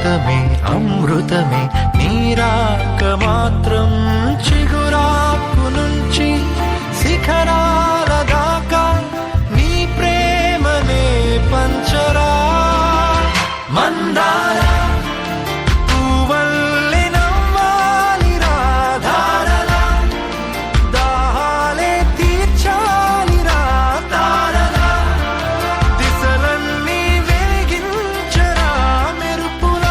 జీవితమే అమృతమే నీరాక మాత్రం చిగురాకు నుంచి శిఖరాల దాకా నీ ప్రేమనే పంచరా మందార పువ్వల్లె నవ్వాలి రాధారలా దాహాలే తీర్చాలి రాతారలా దిశలన్నీ వెలిగించరా మెరుపుల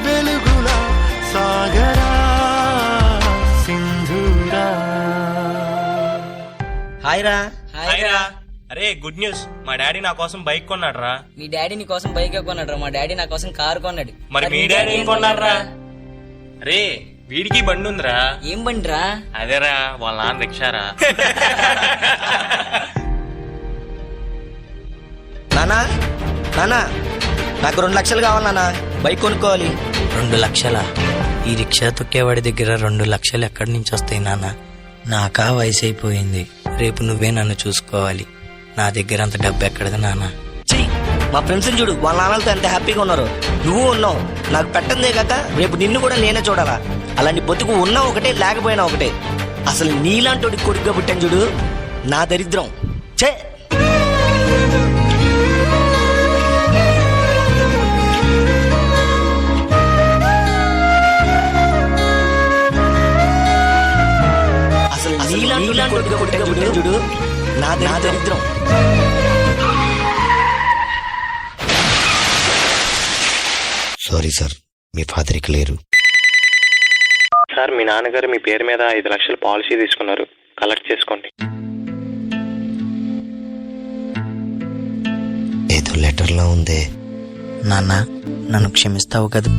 వెలుగుల సాగరా సింధూరా. హాయ్ రా. హాయ్ రా. అరే గుడ్ న్యూస్, మా డాడీ నా కోసం బైక్ కొన్నాడు రా. మీ డాడీ నీ కోసం బైక్ కొన్నాడు రా. మా డాడీ నా కోసం కారు కొన్నాడు. మరి మీ డాడీ ఏం కొన్నాడు రా? అరే వీడికి బండి ఉందిరా. ఏం బండి రా? అదేరా వాళ్ళ నాన్న రిక్షారా. నానా నానా నాకు 2 లక్షలు కావాలి నానా, బైక్ కొనుక్కోవాలి. 2 లక్షలా? ఈ రిక్షా తొక్కేవాడి దగ్గర 2 లక్షలు ఎక్కడి నుంచి వస్తాయి నాన్న? నాకా వయసు అయిపోయింది, రేపు నువ్వే నన్ను చూసుకోవాలి. నా దగ్గర అంత డబ్బు ఎక్కడది నాన్న? చెయ్యి, మా ఫ్రెండ్స్ చూడు, వాళ్ళ నాన్నలతో ఎంత హ్యాపీగా ఉన్నారు. నువ్వు ఉన్నావు, నాకు పెట్టందే కాక రేపు నిన్ను కూడా నేనే చూడాలా. అలాంటి బతుకు ఉన్నా ఒకటే, లేకపోయినా ఒకటే. అసలు నీలాంటి కొడుకుగా పుట్టాను చూడు, నా దరిద్రం. చే అసలు నీలాంటి కొడుకుగా పుట్టాను చూడు, నా దరిద్రం. సారీ సార్, మీ ఫాదర్ ఇక లేరు. సార్ మీ నాన్నగారు మీ పేరు మీద 5 లక్షల పాలసీ తీసుకున్నారు, కలెక్ట్ చేసుకోండి. ఏదో లెటర్లో ఉందే. నాన్న నన్ను క్షమిస్తావు కదా?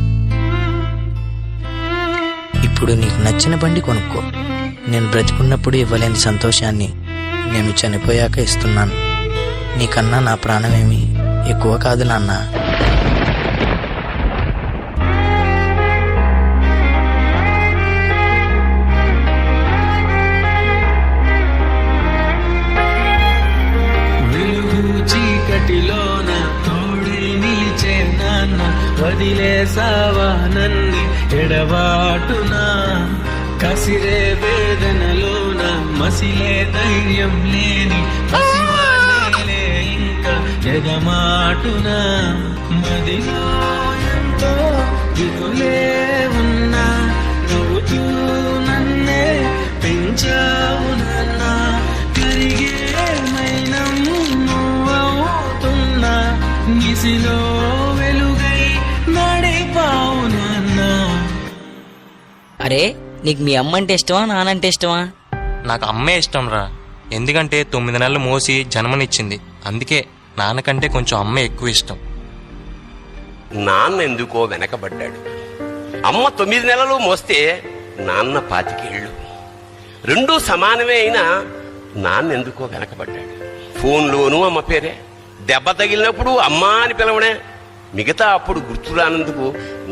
ఇప్పుడు నీకు నచ్చిన బండి కొనుక్కో. నేను బ్రతికున్నప్పుడు ఇవ్వలేని సంతోషాన్ని నేను చనిపోయాక ఇస్తున్నాను. నీకన్నా నా ప్రాణమేమి ఎక్కువ కాదు నాన్న. చీకటిలోన తోడే నిలిచే నాన్న, వదిలేసావా నన్ని ఎడబాటునా. కసిరే వేదనలోన మసిలే ధైర్యం లేని పసివాడేలే ఇంకా ఎగమాటునా. మదిలో ఎంతో దిగులే ఉన్నా, నవ్వుతూ నన్నే పెంచావు నాన్న. కరిగే మైనం నువ్వవుతున్నా, నిసిలో వెలుగై నడిపావు నాన్న. అరే నీకు మీ అమ్మ అంటే ఇష్టమా, నానంటే ఇష్టమా? నాకు అమ్మే ఇష్టం రా. ఎందుకంటే 9 నెలలు మోసి జన్మనిచ్చింది, అందుకే నాన్నకంటే కొంచెం అమ్మే ఎక్కువ ఇష్టం. నాన్న ఎందుకో వెనకబడ్డాడు. అమ్మ 9 నెలలు మోస్తే నాన్న 25 ఏళ్ళు. రెండూ సమానమే అయినా నాన్న ఎందుకో వెనకబడ్డాడు. ఫోన్లోనూ అమ్మ పేరే, దెబ్బ తగిలినప్పుడు అమ్మా అని పిలవడే. మిగతా అప్పుడు గుర్తురానందుకు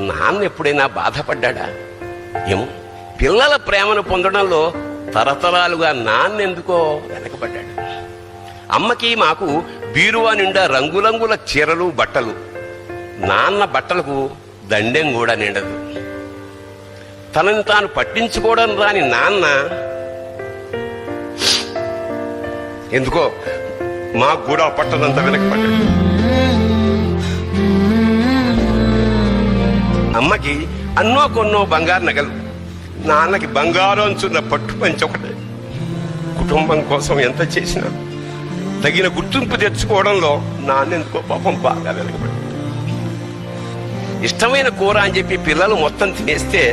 నాన్న ఎప్పుడైనా బాధపడ్డా? ఏమో, పిల్లల ప్రేమను పొందడంలో తరతరాలుగా నాన్నెందుకో వెనకబడ్డాడు. అమ్మకి మాకు బీరువా నిండా రంగురంగుల చీరలు బట్టలు, నాన్న బట్టలకు దండెం కూడా నిండదు. తనని తాను పట్టించుకోవడం రాని నాన్న ఎందుకో మాకు కూడా పట్టదంతా వెనకబడ్డాడు. అమ్మకి అన్నో కొన్నో బంగారు నగలు, నాన్నకి బంగారు అంచున్న పట్టు పంచి ఒకటే. కుటుంబం కోసం ఎంత చేసినా తగిన గుర్తింపు తెచ్చుకోవడంలో నాన్నెందుకో పాపం బాగా వెనకబడి. ఇష్టమైన కూర అని చెప్పి పిల్లలు మొత్తం తినేస్తే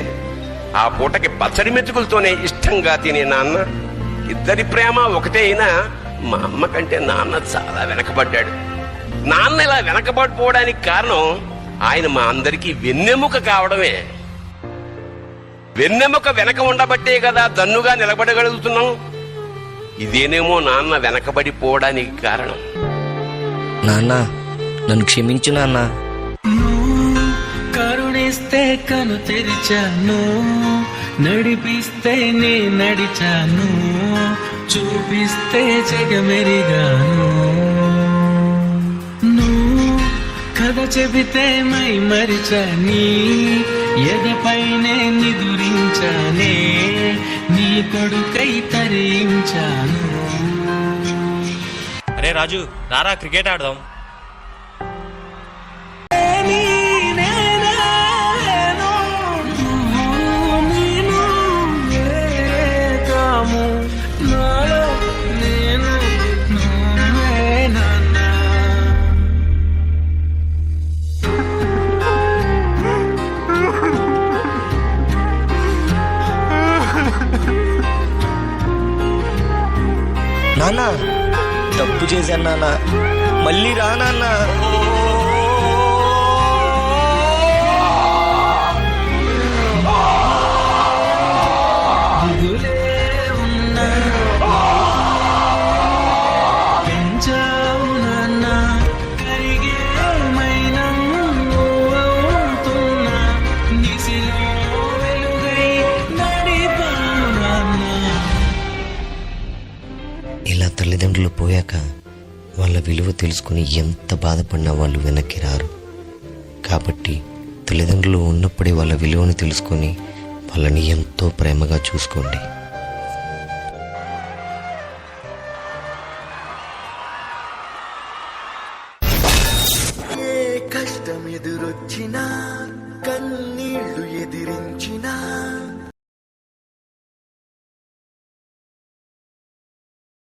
ఆ పూటకి పచ్చడి మెతుకులతోనే ఇష్టంగా తినే నాన్న. ఇద్దరి ప్రేమ ఒకటే అయినా మా అమ్మ కంటే నాన్న చాలా వెనకబడ్డాడు. నాన్న ఇలా వెనకబడిపోవడానికి కారణం ఆయన మా అందరికీ వెన్నెముక కావడమే. వెన్నెముక వెనక ఉండబట్టే కదా దన్నుగా నిలబడగలుగుతున్నాం. ఇదేనేమో నాన్న వెనకబడిపోవడానికి కారణం. నాన్న నన్ను క్షమించు నాన్న. కరుణిస్తే కను తెరిచాను, నడిపిస్తే నే నడిచాను, చూపిస్తే జగమెరిగాను. నువ్వు కథ చెబితే మై మరిచని ఎదపైనే నిదురించానే నీ కొడుకై తరించాను. అరే రాజు రారా క్రికెట్ ఆడదాం. నాన్న తప్పు చేశాను నాన్న, మళ్ళీ రా నాన్న. పెంచావు నాన్న కరిగే మైనం నువ్వవుతున్నా నిసిలో వెలుగై నడిపావు నాన్న. ఇలా తల్లిదండ్రులు పోయాక వాళ్ళ విలువ తెలుసుకుని ఎంత బాధపడినా వాళ్ళు వెనక్కి రారు. కాబట్టి తల్లిదండ్రులు ఉన్నప్పుడే వాళ్ళ విలువను తెలుసుకొని వాళ్ళని ఎంతో ప్రేమగా చూసుకోండి. ఏ కష్టం ఎదురొచ్చినా కన్నీళ్లు ఎదిరించినా